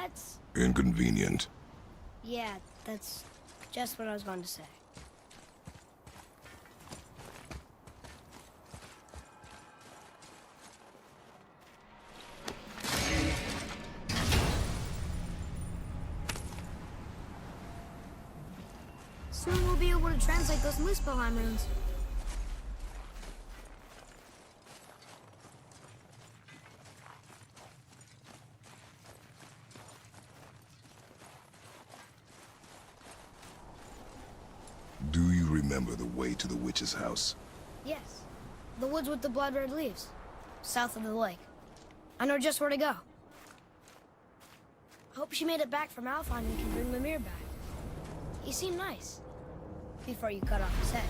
That's... Inconvenient. Yeah, that's just what I was going to say. Soon we'll be able to translate those Muspelheim runes. Do you remember the way to the witch's house? Yes. The woods with the blood-red leaves. South of the lake. I know just where to go. I hope she made it back from Alfheim and can bring Mimir back. He seemed nice. Before you cut off his head.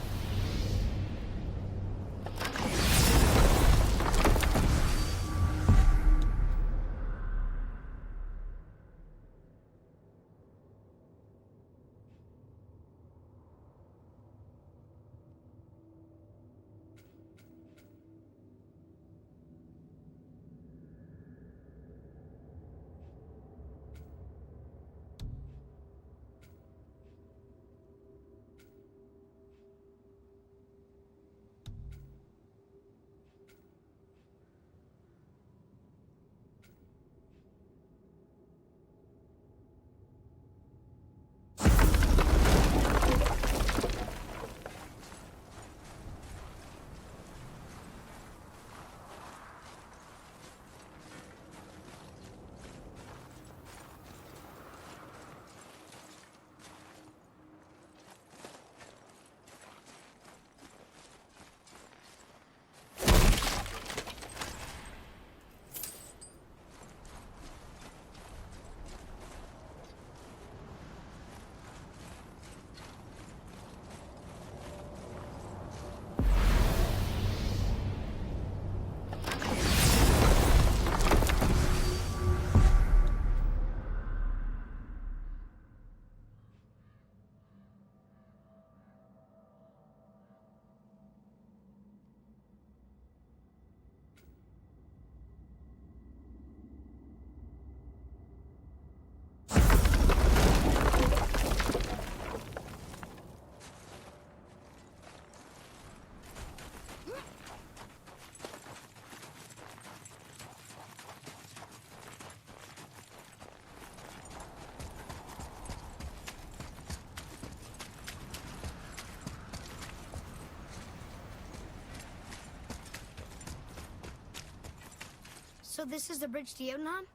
So this is the bridge to Jotunheim?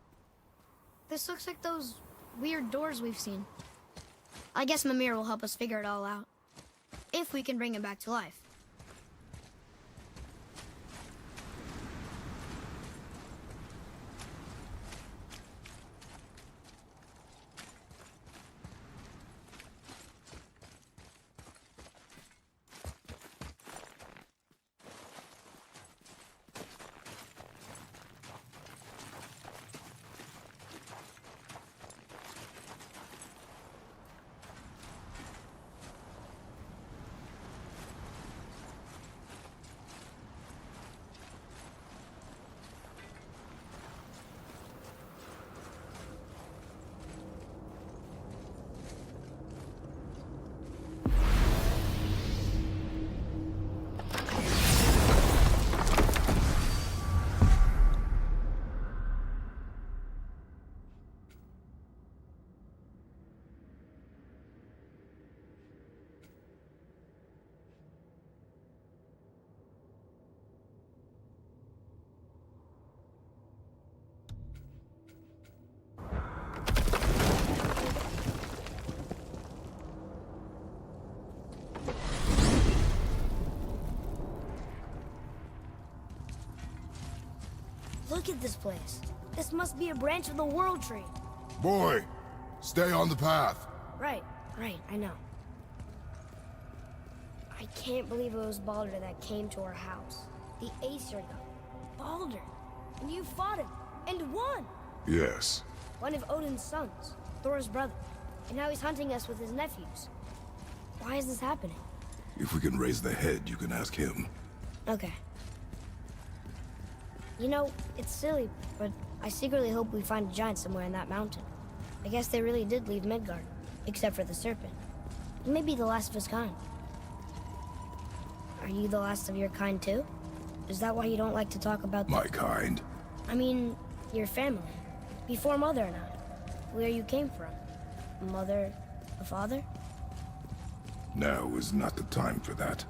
This looks like those weird doors we've seen. I guess Mimir will help us figure it all out. If we can bring him back to life. Look at this place. This must be a branch of the World Tree. Boy, stay on the path. Right, I know. I can't believe it was Baldur that came to our house. The Aesir god. Baldur. And you fought him, and won! Yes. One of Odin's sons, Thor's brother. And now he's hunting us with his nephews. Why is this happening? If we can raise the head, you can ask him. Okay. You know, it's silly, but I secretly hope we find a giant somewhere in that mountain. I guess they really did leave Midgard, except for the serpent. He may be the last of his kind. Are you the last of your kind too? Is that why you don't like to talk about My kind? I mean, your family. Before Mother and I. Where you came from. A mother, a father? Now is not the time for that.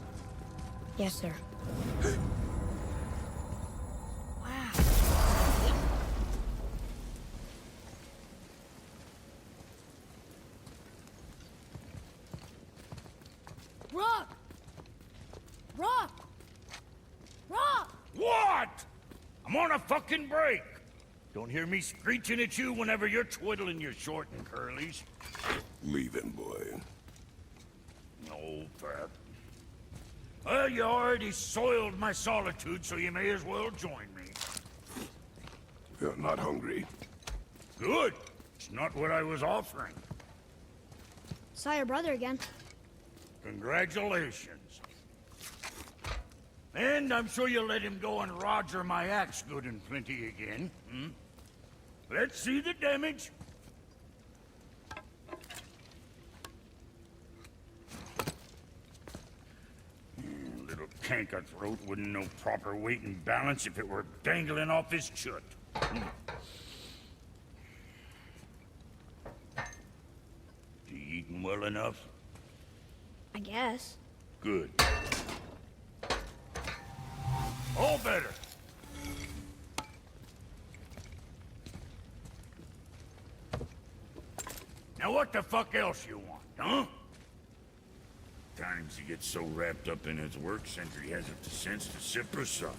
Yes, sir. Wow. Rock! Rock! Rock! What? I'm on a fucking break. Don't hear me screeching at you whenever you're twiddling your short and curlies. Leave him, boy. No, Pat. Well, you already soiled my solitude, so you may as well join me. You're not hungry. Good. It's not what I was offering. Saw your brother again. Congratulations. And I'm sure you'll let him go and roger my axe good and plenty again, hmm? Let's see the damage. Little canker-throat wouldn't know proper weight and balance if it were dangling off his chut. You eating well enough? I guess. Good. All better. Now what the fuck else you want, huh? Times he gets so wrapped up in his work, Sentry hasn't the sense to sip or sup.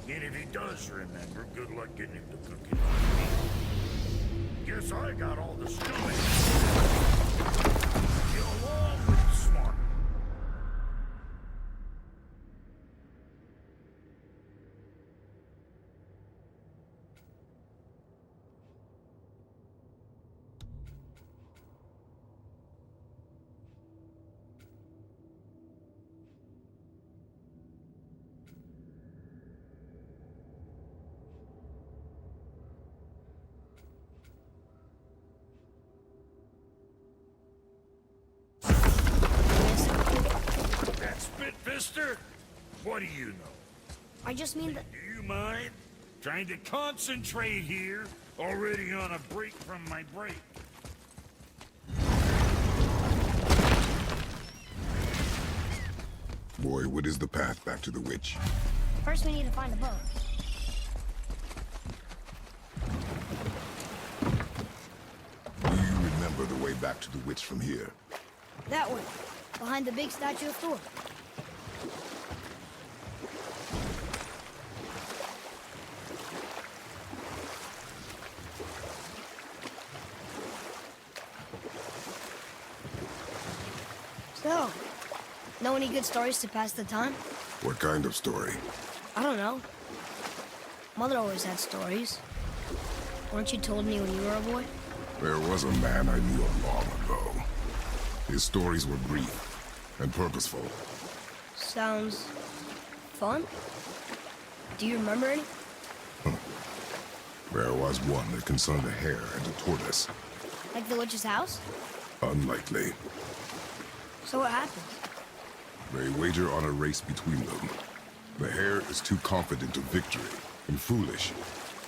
And if he does remember, good luck getting him to cook it. Guess I got all the stomach. Get along with the smart. Spitfister? What do you know? I just mean that... Do you mind? Trying to concentrate here, already on a break from my break. Boy, what is the path back to the witch? First we need to find a boat. Do you remember the way back to the witch from here? That way. Behind the big statue of Thor. So, know any good stories to pass the time? What kind of story? I don't know. Mother always had stories. Weren't you told me when you were a boy? There was a man I knew long ago. His stories were brief and purposeful. Sounds... fun? Do you remember any? There was one that concerned a hare and a tortoise. Like the witch's house? Unlikely. So what happens? They wager on a race between them. The hare is too confident of victory and foolish,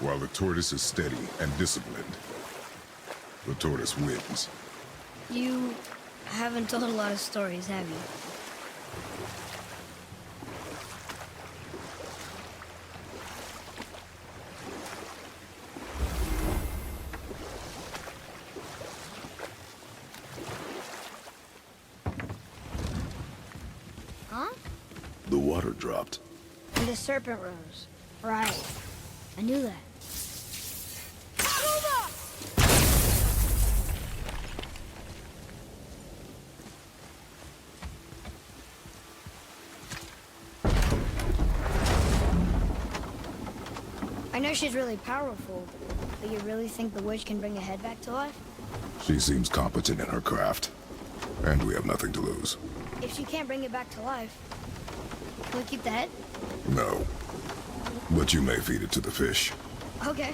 while the tortoise is steady and disciplined. The tortoise wins. You haven't told a lot of stories, have you? Huh? The water dropped. And the serpent rose. Right. I knew that. I know she's really powerful, but you really think the witch can bring a head back to life? She seems competent in her craft, and we have nothing to lose. If she can't bring it back to life, can we keep the head? No. But you may feed it to the fish. Okay.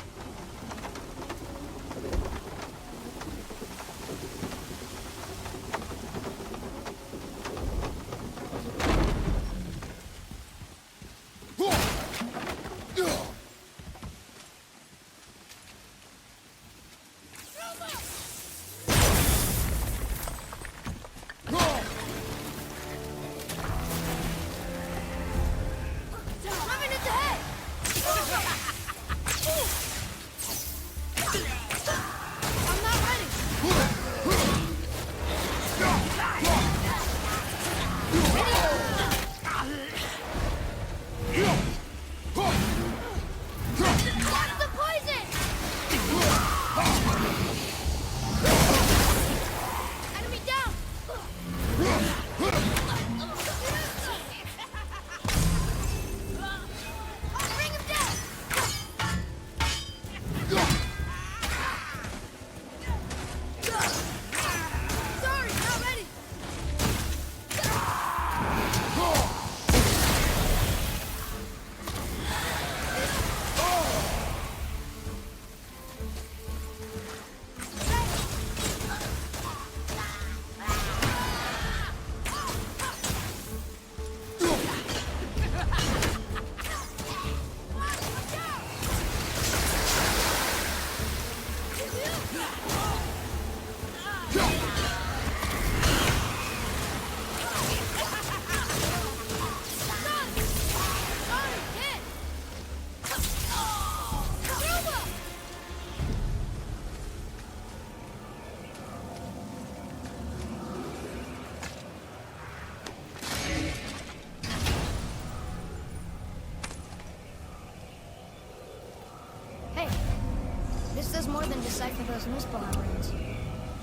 This does more than decipher those Muspelheim runes.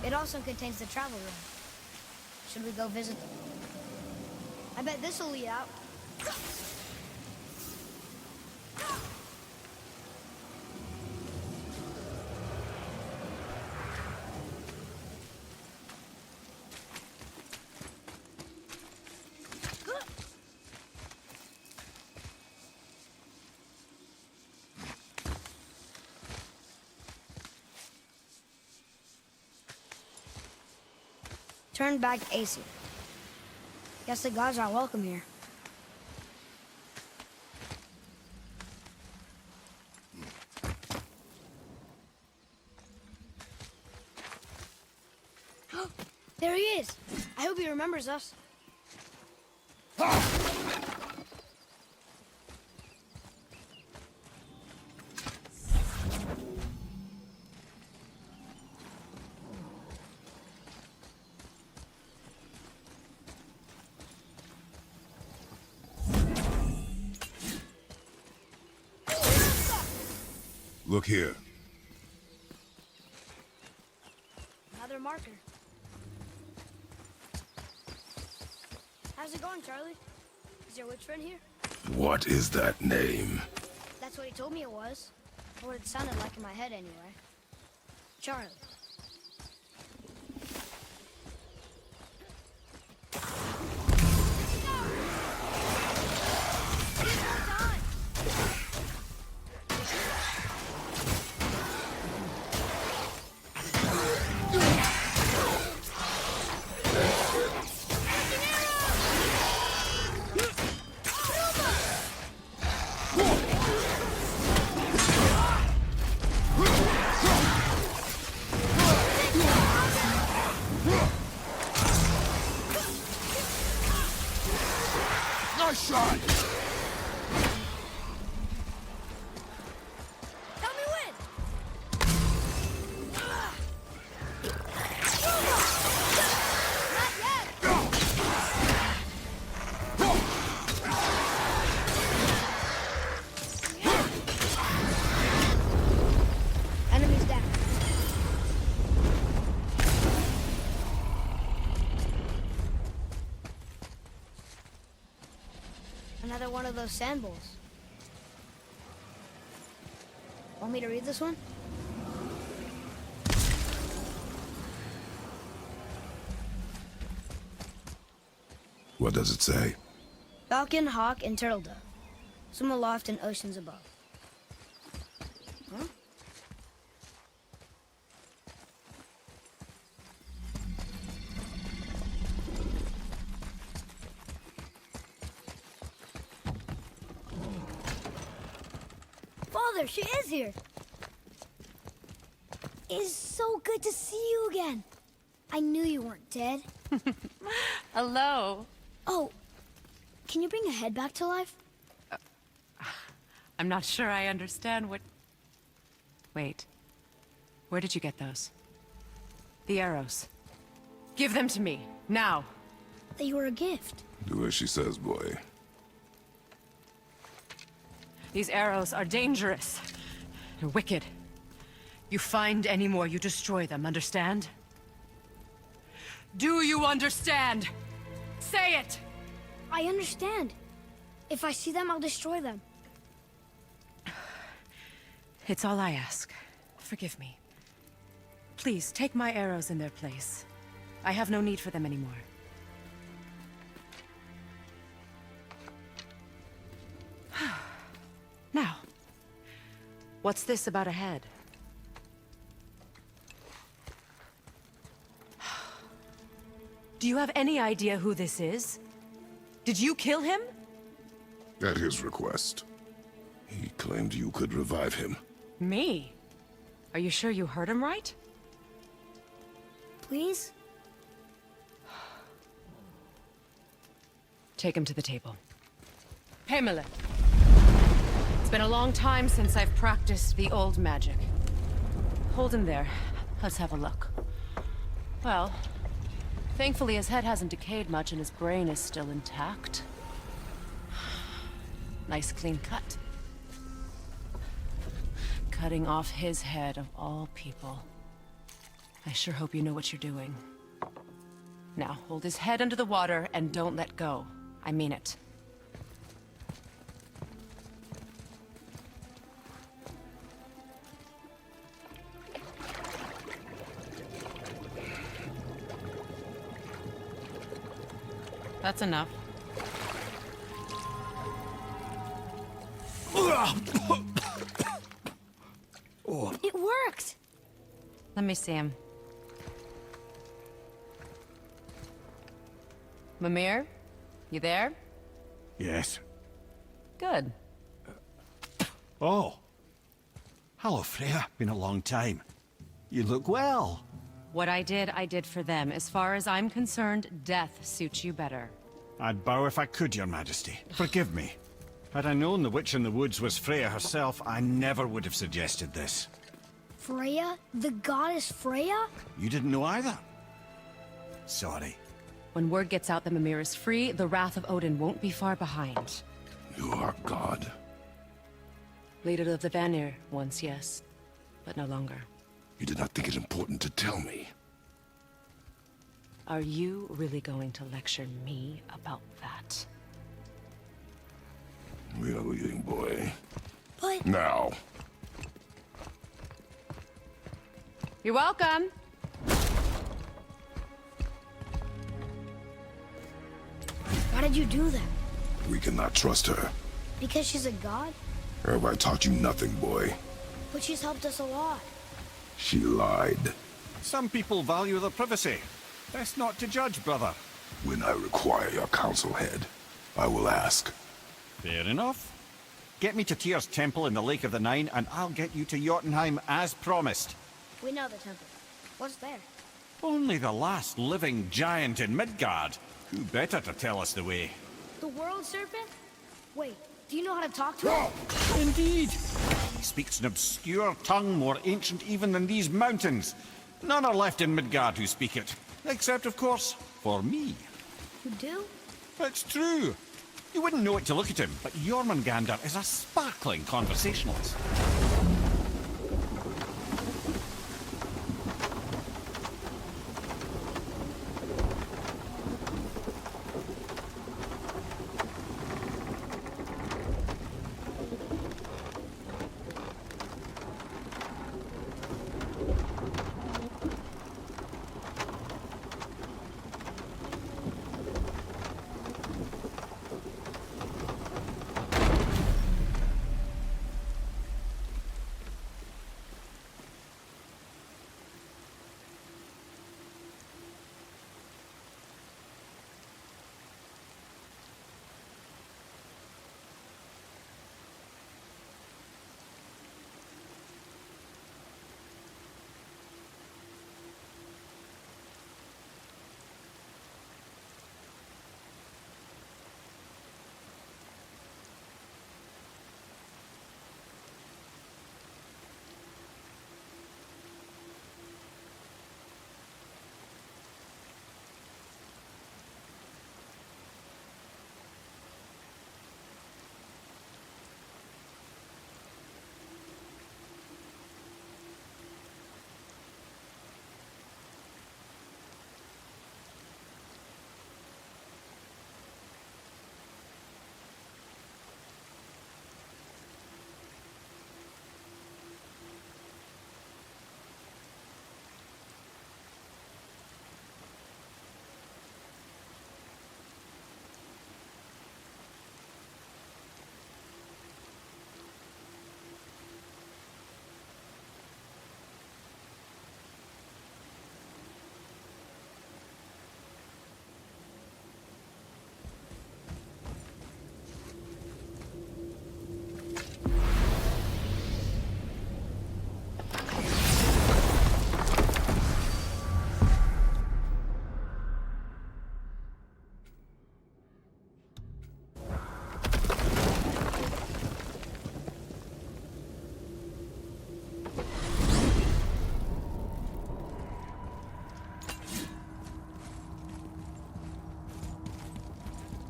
It also contains the travel rune. Should we go visit them? I bet this'll lead out. Turn back AC. Guess the gods aren't welcome here. There he is. I hope he remembers us. Look here. Another marker. How's it going, Charlie? Is your witch friend here? What is that name? That's what he told me it was. Or what it sounded like in my head anyway. Charlie. Nice shot! Tell me when! Not yet! Enemies down. Another one of those sand bowls. Want me to read this one? What does it say? Falcon, hawk, and turtle dove. Swim aloft in oceans above. Huh? Father, she is here. It is so good to see you again. I knew you weren't dead. Hello. Oh, can you bring a head back to life? I'm not sure I understand what... Wait. Where did you get those? The arrows. Give them to me, now. They were a gift. Do as she says, boy. These arrows are dangerous. They're wicked. You find any more, you destroy them, understand? Do you understand? Say it! I understand. If I see them, I'll destroy them. It's all I ask. Forgive me. Please, take my arrows in their place. I have no need for them anymore. Now, what's this about a head? Do you have any idea who this is? Did you kill him? At his request. He claimed you could revive him. Me? Are you sure you heard him right? Please? Take him to the table. Pamela. It's been a long time since I've practiced the old magic. Hold him there. Let's have a look. Well, thankfully his head hasn't decayed much and his brain is still intact. Nice clean cut. Cutting off his head of all people. I sure hope you know what you're doing. Now, hold his head under the water and don't let go. I mean it. That's enough. It worked! Let me see him. Mimir? You there? Yes. Good. Oh. Hello, Freya. Been a long time. You look well. What I did for them. As far as I'm concerned, death suits you better. I'd bow if I could, Your Majesty. Forgive me. Had I known the witch in the woods was Freya herself, I never would have suggested this. Freya? The goddess Freya? You didn't know either? Sorry. When word gets out that Mimir is free, the wrath of Odin won't be far behind. You are God. Leader of the Vanir, once, yes. But no longer. You did not think it important to tell me. Are you really going to lecture me about that? We are leaving, boy. But... Now. You're welcome! Why did you do that? We cannot trust her. Because she's a god? Have I taught you nothing, boy? But she's helped us a lot. She lied. Some people value their privacy. Best not to judge, brother. When I require your counsel, head, I will ask. Fair enough. Get me to Tyr's temple in the Lake of the Nine, and I'll get you to Jotunheim as promised. We know the temple. What's there? Only the last living giant in Midgard. Who better to tell us the way? The world serpent? Wait, do you know how to talk to him? Indeed. He speaks an obscure tongue more ancient even than these mountains. None are left in Midgard who speak it. Except, of course, for me. You do? It's true. You wouldn't know it to look at him, but Jormungandr is a sparkling conversationalist.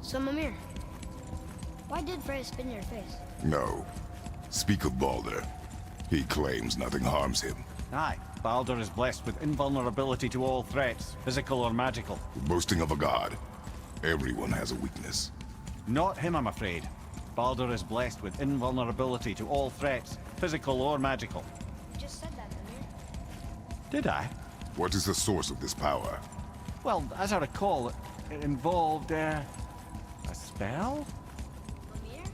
So, Mimir, why did Freya spin your face? No. Speak of Baldur. He claims nothing harms him. Aye, Baldur is blessed with invulnerability to all threats, physical or magical. Boasting of a god. Everyone has a weakness. Not him, I'm afraid. Baldur is blessed with invulnerability to all threats, physical or magical. You just said that, Mimir. Did I? What is the source of this power? Well, as I recall, it involved, a spell? Mimir?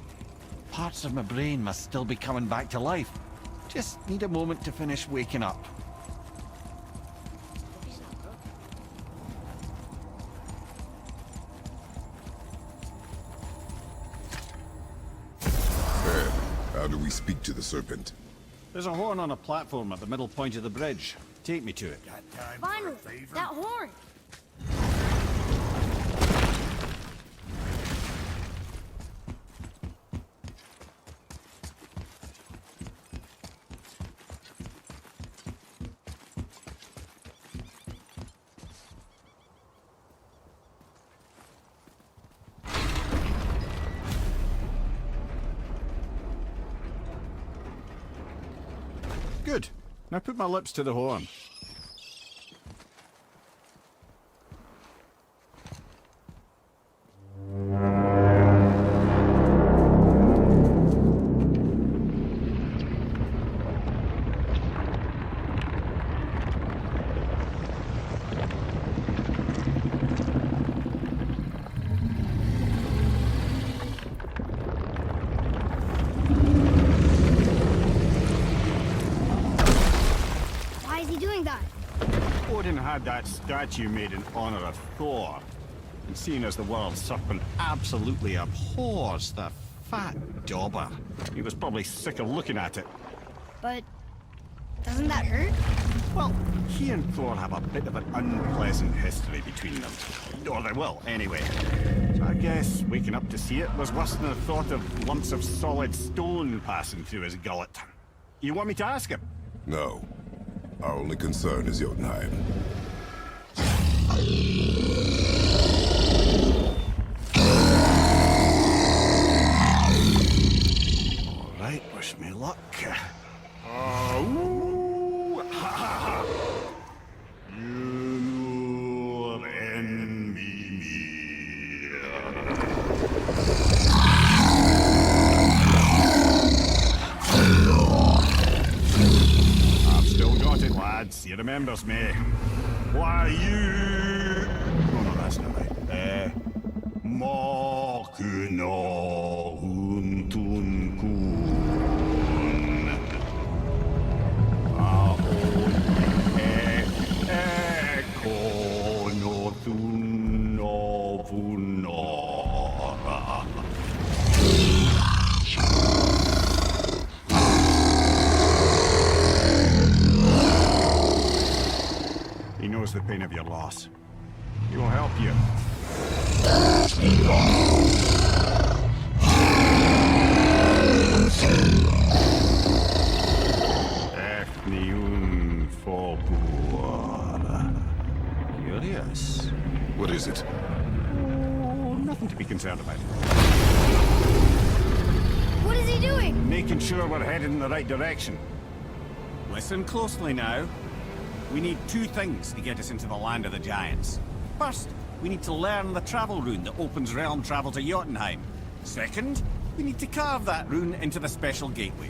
Parts of my brain must still be coming back to life. Just need a moment to finish waking up. Hope he's not broken. Ed, how do we speak to the serpent? There's a horn on a platform at the middle point of the bridge. Take me to it. Got time Finally, for a favor? that horn! Good. Now put my lips to the horn. Why is he doing that? Odin had that statue made in honor of Thor. And seeing as the world serpent absolutely abhors the fat dauber, he was probably sick of looking at it. But doesn't that hurt? Well, he and Thor have a bit of an unpleasant history between them. Or they will, anyway. So I guess waking up to see it was worse than the thought of lumps of solid stone passing through his gullet. You want me to ask him? No. Our only concern is Jotunheim. All right, wish me luck. Ooh, ha, ha, ha. Your enemy. I've still got it, lads. He remembers me. Why you? Oh no, that's not right. Mokuno huntun kun. Aon ekono thuno vunora. He knows the pain of your loss. He will help you. Efniun Fobur. Curious. What is it? Oh, nothing to be concerned about. What is he doing? Making sure we're headed in the right direction. Listen closely now. We need two things to get us into the land of the giants. First, we need to learn the travel rune that opens realm travel to Jotunheim. Second, we need to carve that rune into the special gateway.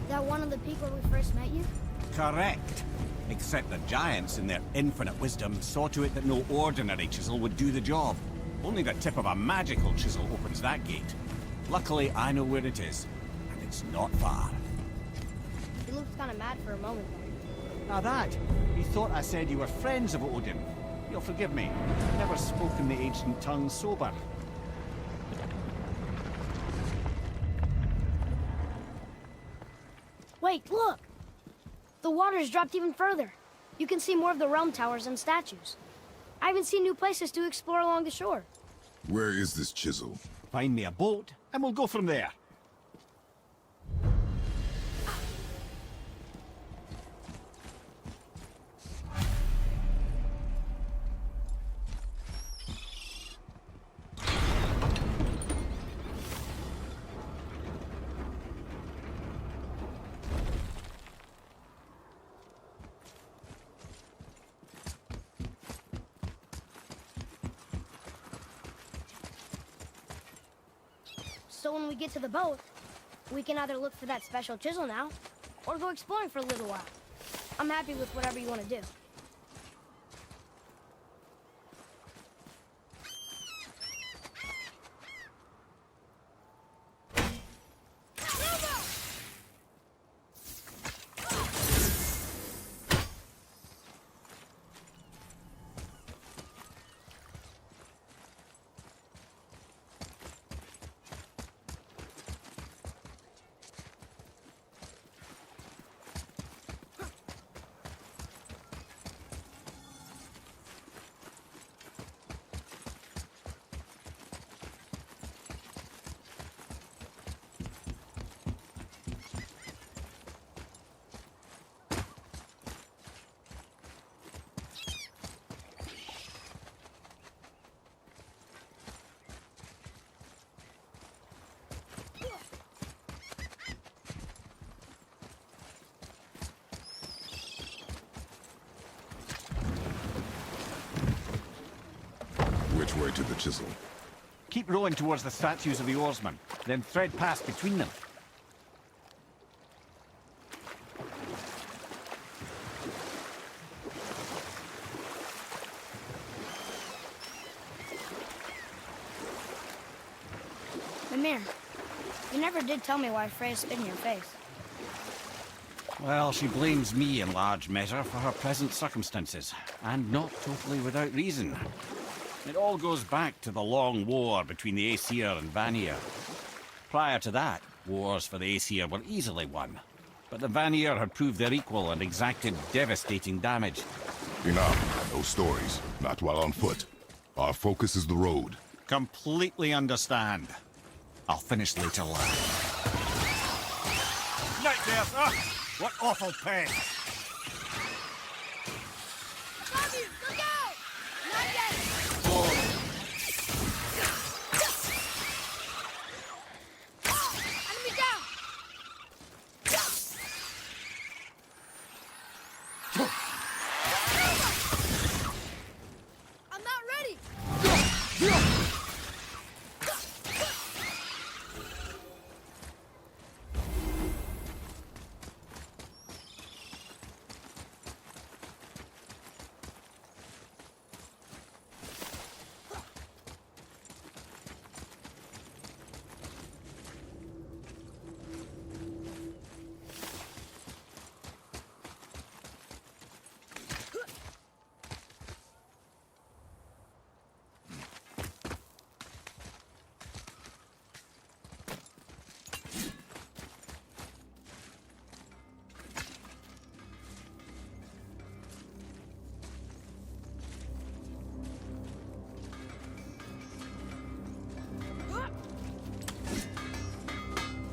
That one on the peak where we first met you? Correct. Except the giants, in their infinite wisdom, saw to it that no ordinary chisel would do the job. Only the tip of a magical chisel opens that gate. Luckily, I know where it is, and it's not far. He looked kind of mad for a moment there. Now that, he thought I said you were friends of Odin. You'll forgive me. I've never spoken the ancient tongue sober. Wait, look! The water's dropped even further. You can see more of the realm towers and statues. I even see new places to explore along the shore. Where is this chisel? Find me a boat, and we'll go from there. So when we get to the boat, we can either look for that special chisel now, or go exploring for a little while. I'm happy with whatever you want to do. Which way to the chisel? Keep rowing towards the statues of the oarsmen, then thread past between them. Mimir, you never did tell me why Freya spit in your face. Well, she blames me in large measure for her present circumstances, and not totally without reason. It all goes back to the long war between the Aesir and Vanir. Prior to that, wars for the Aesir were easily won, but the Vanir had proved their equal and exacted devastating damage. Enough. No stories. Not while on foot. Our focus is the road. Completely understand. I'll finish later, lad. Nightmares! Ah! What awful pain! Bobby, look out! Not yet! Enemy down! I'm not ready!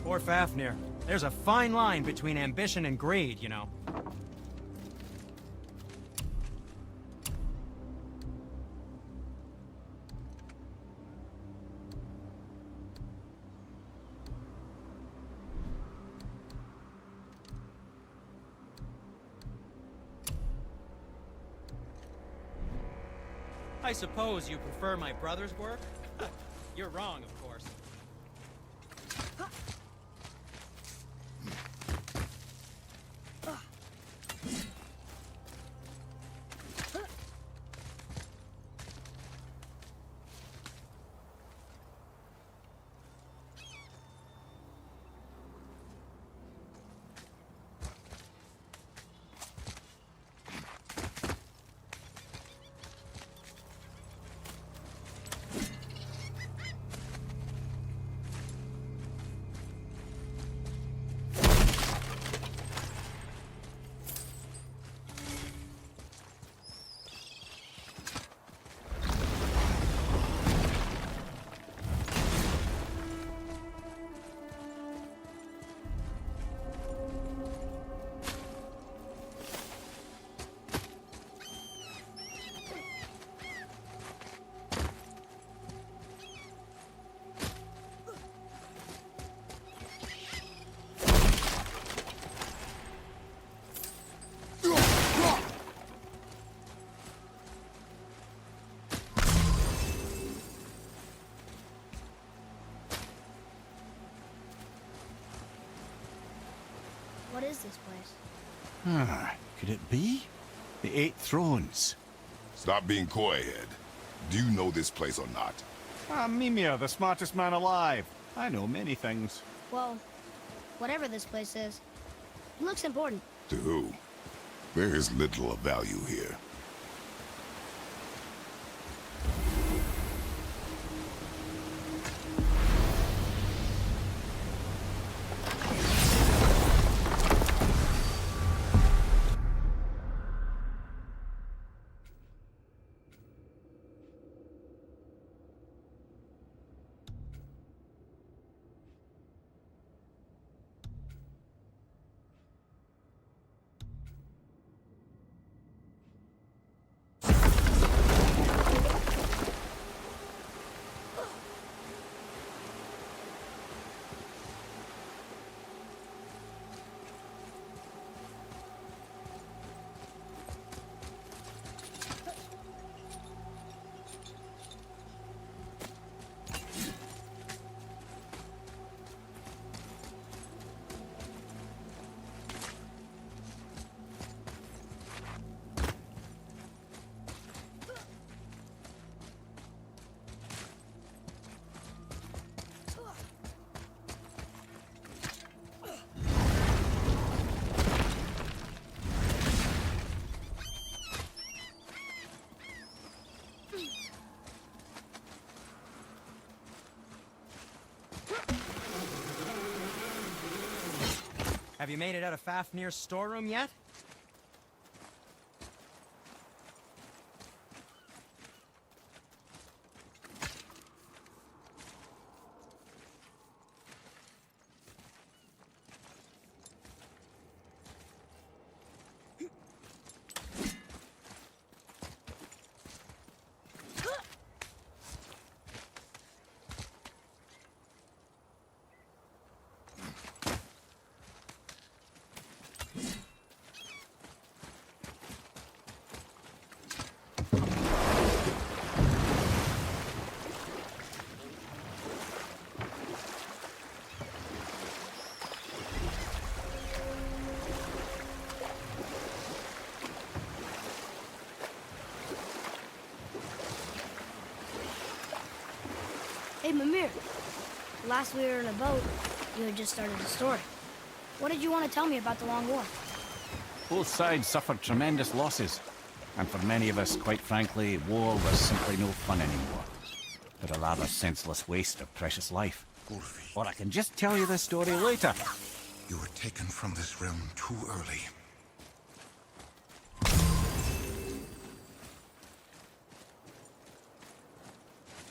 Poor Fafnir. There's a fine line between ambition and greed, you know. I suppose you prefer my brother's work? You're wrong, of course. this place? Could it be? The 8 Thrones. Stop being coy-head. Do you know this place or not? Mimir, the smartest man alive. I know many things. Well, whatever this place is, it looks important. To who? There is little of value here. Have you made it out of Fafnir's storeroom yet? Hey, Mimir. Last we were in a boat, you had just started a story. What did you want to tell me about the Long War? Both sides suffered tremendous losses. And for many of us, quite frankly, war was simply no fun anymore. But a rather senseless waste of precious life. Ulfi, Or I can just tell you this story later. you were taken from this realm too early.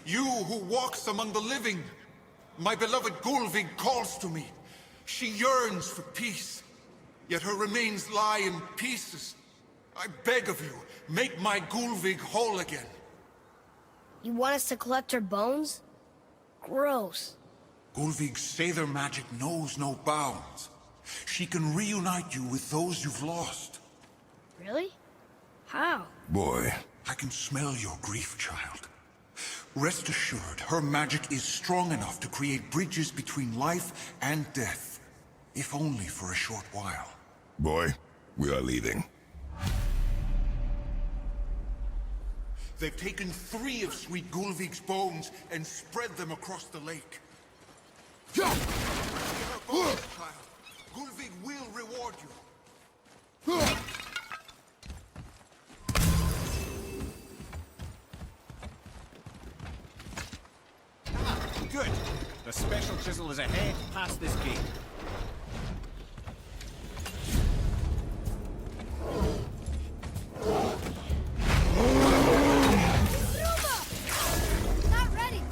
You who walks among the living, my beloved Gulvig calls to me. She yearns for peace, yet her remains lie in pieces. I beg of you, make my Gulvig whole again. You want us to collect her bones? Gross. Gulvig's Sather magic knows no bounds. She can reunite you with those you've lost. Really? How? Boy, I can smell your grief, child. Rest assured, her magic is strong enough to create bridges between life and death, if only for a short while. boy, we are leaving. They've taken 3 of Sweet Gulvig's bones and spread them across the lake. Give her bones, child. Gulvig will reward you. Good. The special chisel is ahead past this gate. Not ready!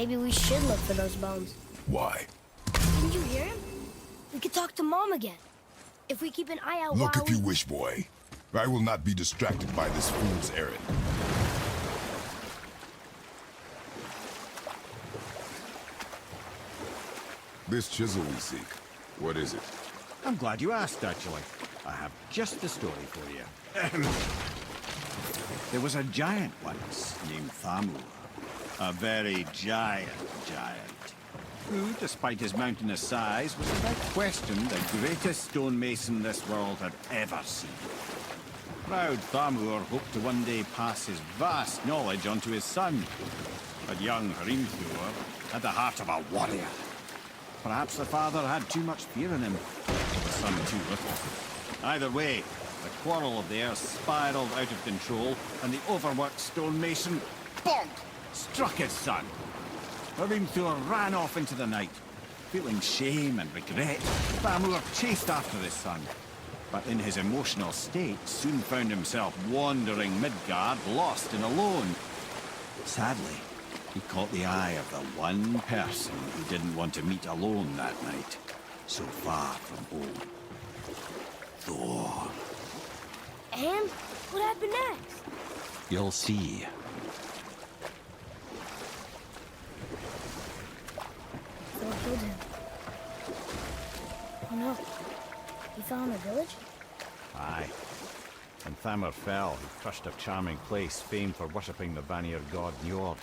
Maybe we should look for those bones. Why? Didn't you hear him? We could talk to Mom again. If we keep an eye out Look while if you wish, boy. I will not be distracted by this fool's errand. This chisel we seek, what is it? I'm glad you asked, actually. I have just the story for you. There was a giant once named Thamur. A very giant, who, despite his mountainous size, was without question the greatest stonemason this world had ever seen. Proud Thamur hoped to one day pass his vast knowledge on to his son. But young Hrimthur had the heart of a warrior. Perhaps the father had too much fear in him, the son too little. Either way, the quarrel of theirs spiraled out of control, and the overworked stonemason, bonk, struck his son. Hrimthur ran off into the night. Feeling shame and regret, Thamur chased after his son. But in his emotional state, soon found himself wandering Midgard, lost and alone. Sadly, he caught the eye of the one person he didn't want to meet alone that night, so far from home. Thor. And what happened next? You'll see. Thor killed him. Oh no. He fell in the village? Aye. When Thamur fell, he crushed a charming place famed for worshipping the Vanir god Njord.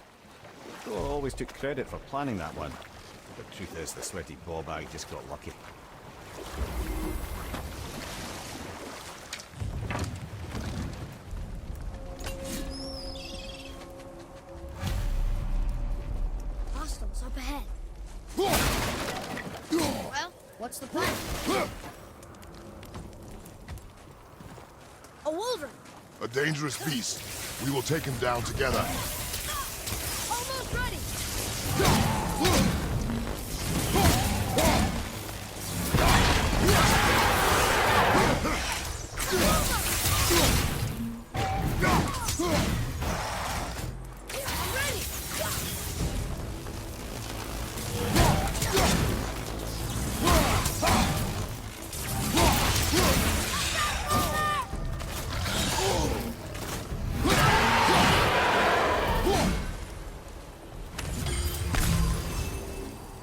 Thor always took credit for planning that one. The truth is, the sweaty ballbag just got lucky. Hostiles up ahead. Well, what's the plan? A wolverine! A dangerous beast. We will take him down together. Almost ready!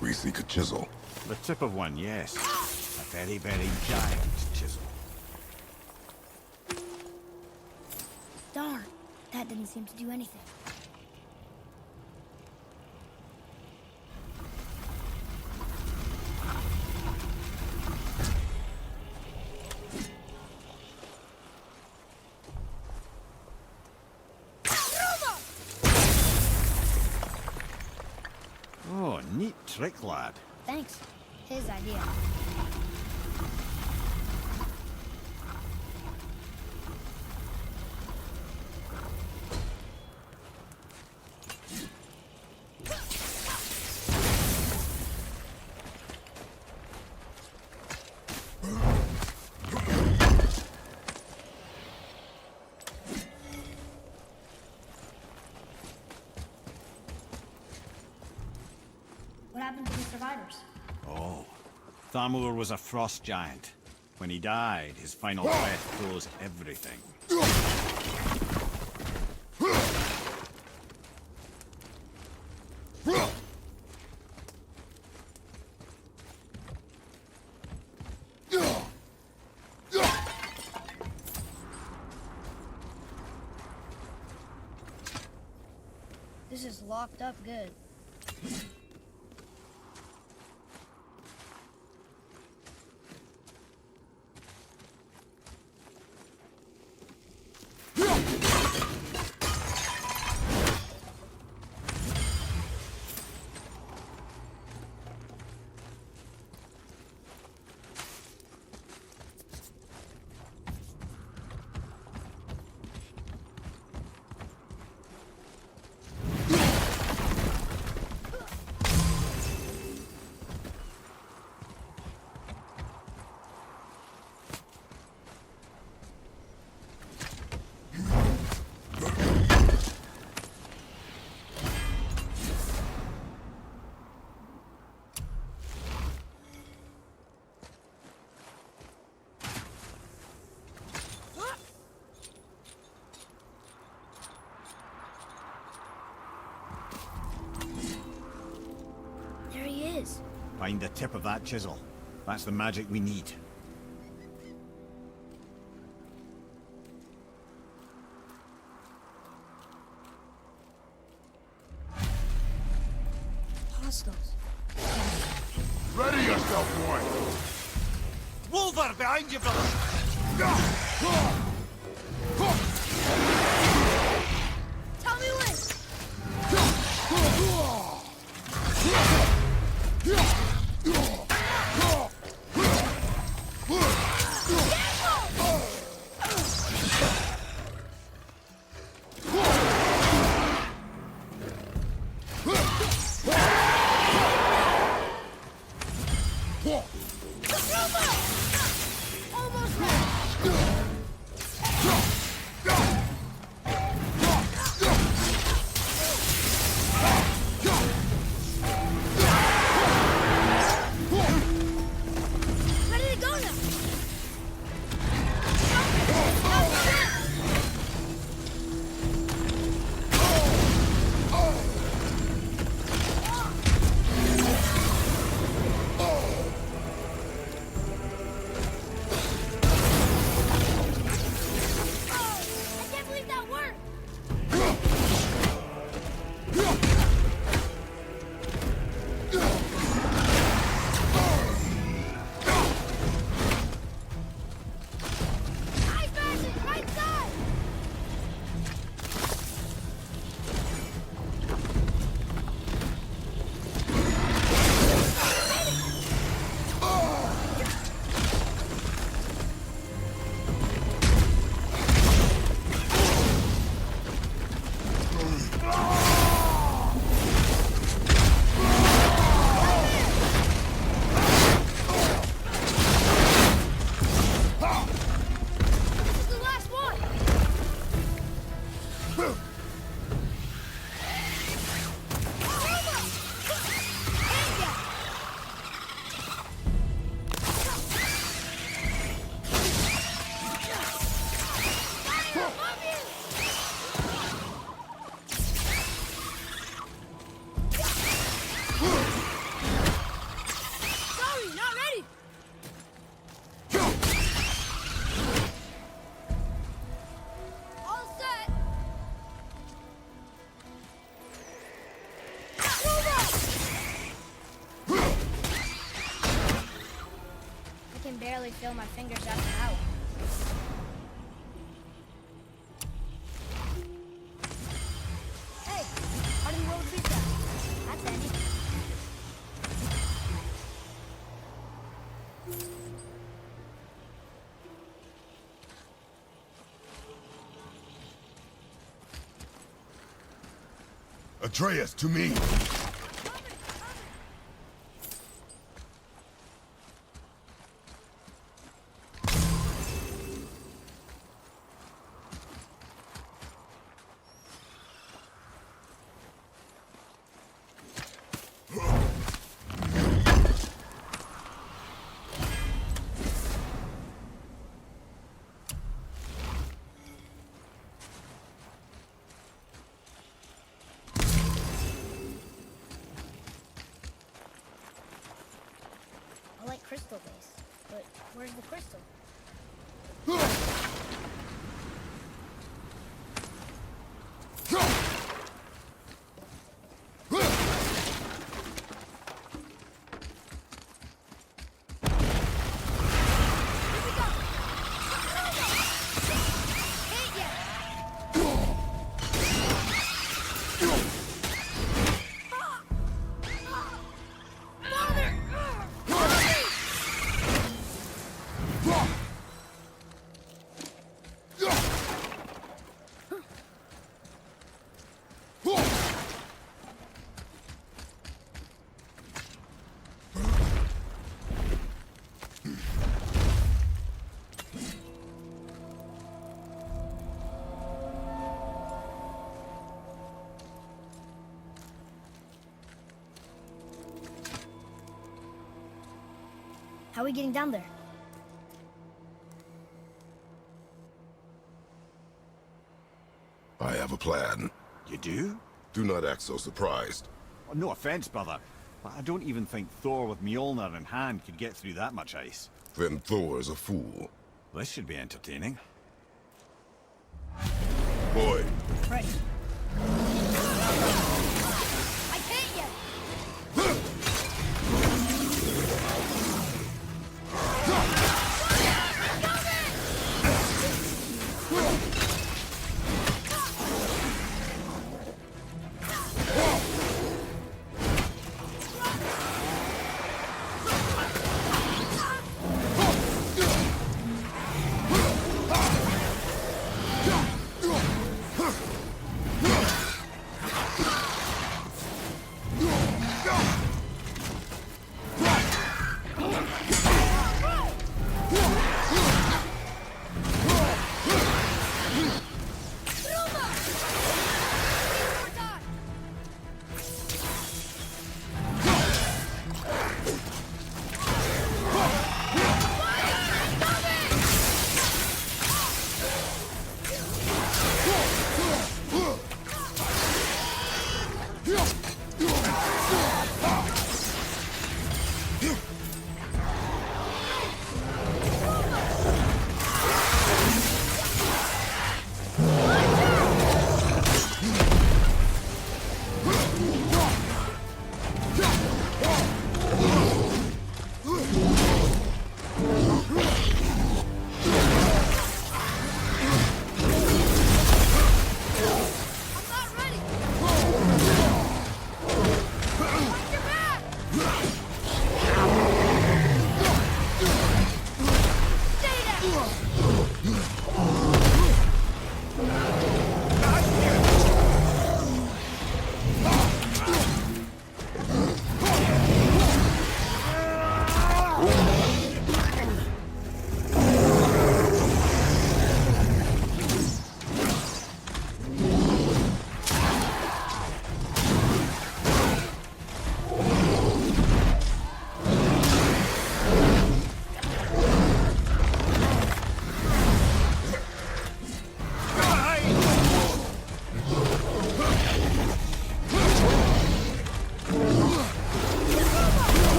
We seek a chisel. The tip of one, yes. A very, very giant chisel. Darn. That didn't seem to do anything. Oh, neat trick, lad. Thanks. His idea. What happened to the survivors? Oh, Thamur was a frost giant. When he died, his final breath froze everything. This is locked up good. is. Find the tip of that chisel. That's the magic we need. Hostiles. Ready yourself, boy! Wolver, behind you, brother! Tell me when! Almost ready. Ready to go now! I can't believe that worked. Ice Bastion, right side. This is the last one. Sorry, not ready! All set. I can barely feel my fingers out and out. Hey, how did you roll the pizza? That's handy. Atreus, to me! I like crystal base, but where's the crystal? How are we getting down there? I have a plan. You do? Do not act so surprised. Oh, no offense, brother, But I don't even think Thor with Mjolnir in hand could get through that much ice. Then Thor's a fool. This should be entertaining. Boy, Ready. I can't yet.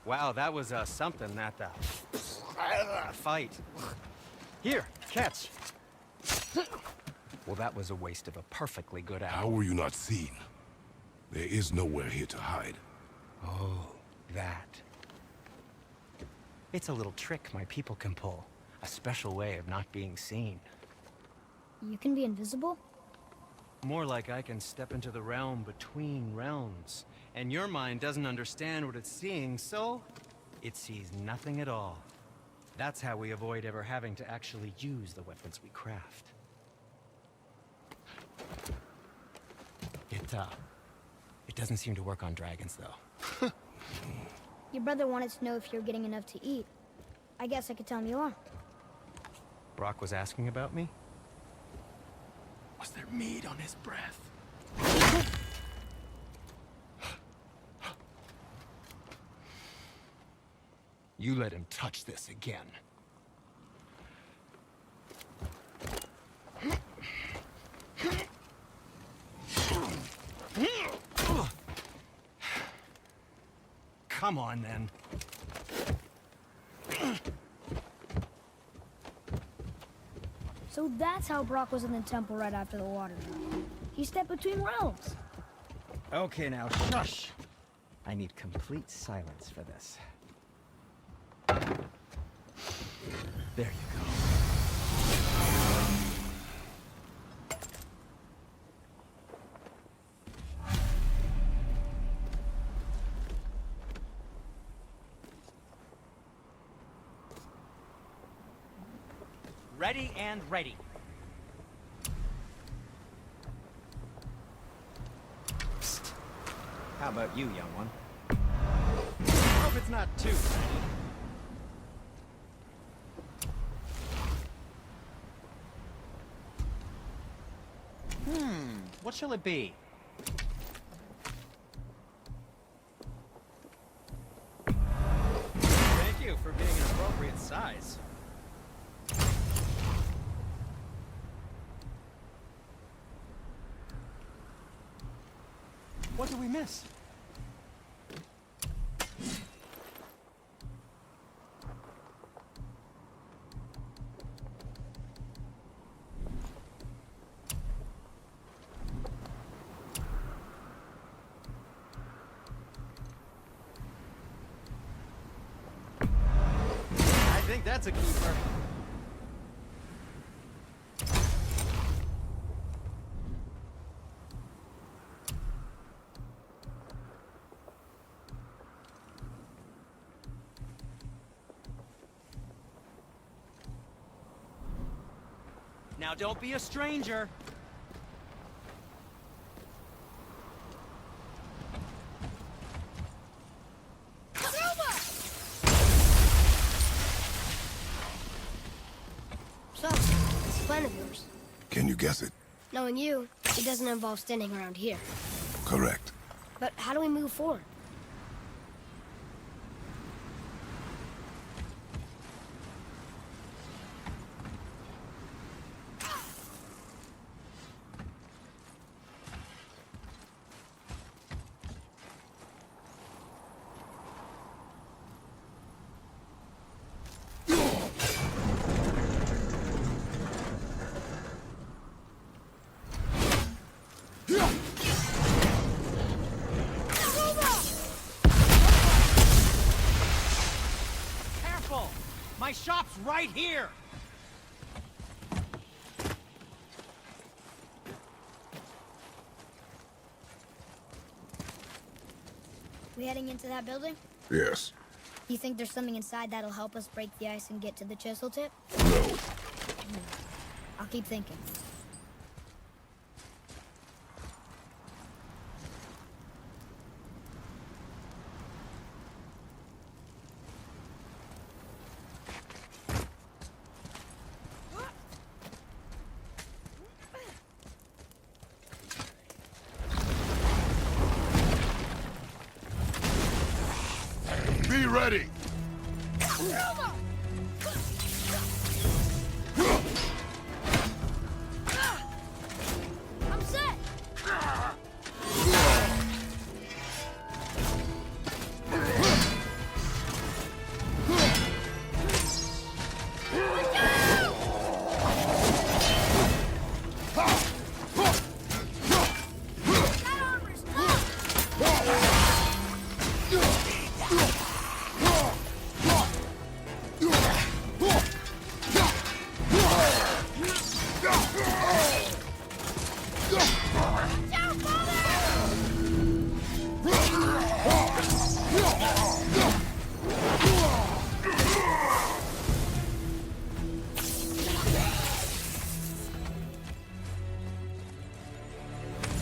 Wow, that was something, that fight. Here, catch. Well, that was a waste of a perfectly good How apple. were you not seen? There is nowhere here to hide. Oh, that. It's a little trick my people can pull. A special way of not being seen. You can be invisible? More like I can step into the realm between realms. And your mind doesn't understand what it's seeing, so it sees nothing at all. That's how we avoid ever having to actually use the weapons we craft. It doesn't seem to work on dragons, though. Your brother wanted to know if you're getting enough to eat. I guess I could tell him you are. Brock was asking about me? Was there meat on his breath? You let him touch this again. come on then. So that's how Brock was in the temple right after the water. He stepped between realms. Okay, now shush. I need complete silence for this. There you go. Ready and ready. Psst. How about you, young one? Hope it's not too tiny. What shall it be? Thank you for being an appropriate size. What did we miss? I think that's a keeper. Now don't be a stranger. So, it's a plan of yours. Can you guess it? Knowing you, it doesn't involve standing around here. Correct. But how do we move forward? Careful! My shop's right here! We heading into that building? Yes. You think there's something inside that'll help us break the ice and get to the chisel tip? No. I'll keep thinking. Be ready! I'm set!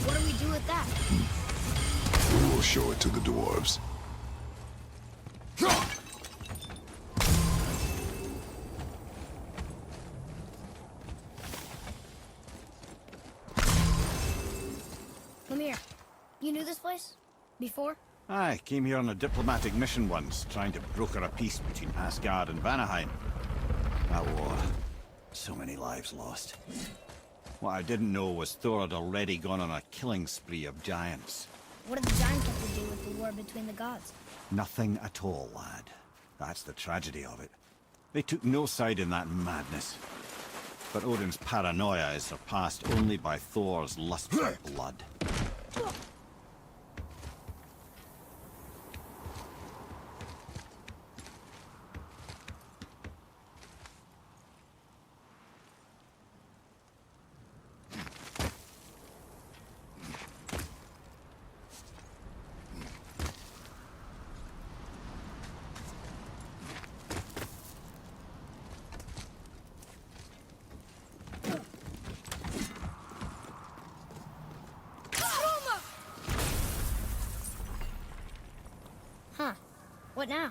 What do we do with that? We will show it to the dwarves. Come here. You knew this place? Before? I came here on a diplomatic mission once, trying to broker a peace between Asgard and Vanaheim. That war. So many lives lost. What I didn't know was Thor had already gone on a killing spree of giants. What did the giants have to do with the war between the gods? Nothing at all, lad. That's the tragedy of it. They took no side in that madness. But Odin's paranoia is surpassed only by Thor's lust for blood. Huh. What now?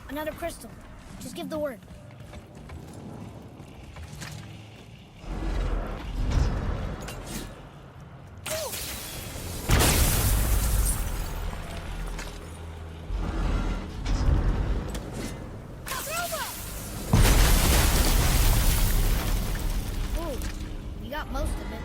Another crystal. Just give the word. Most of it.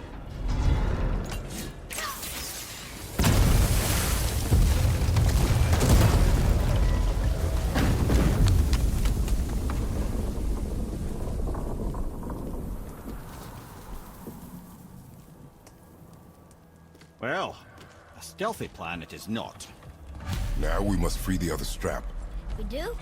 Well, a stealthy plan it is not. Now we must free the other strap. We do?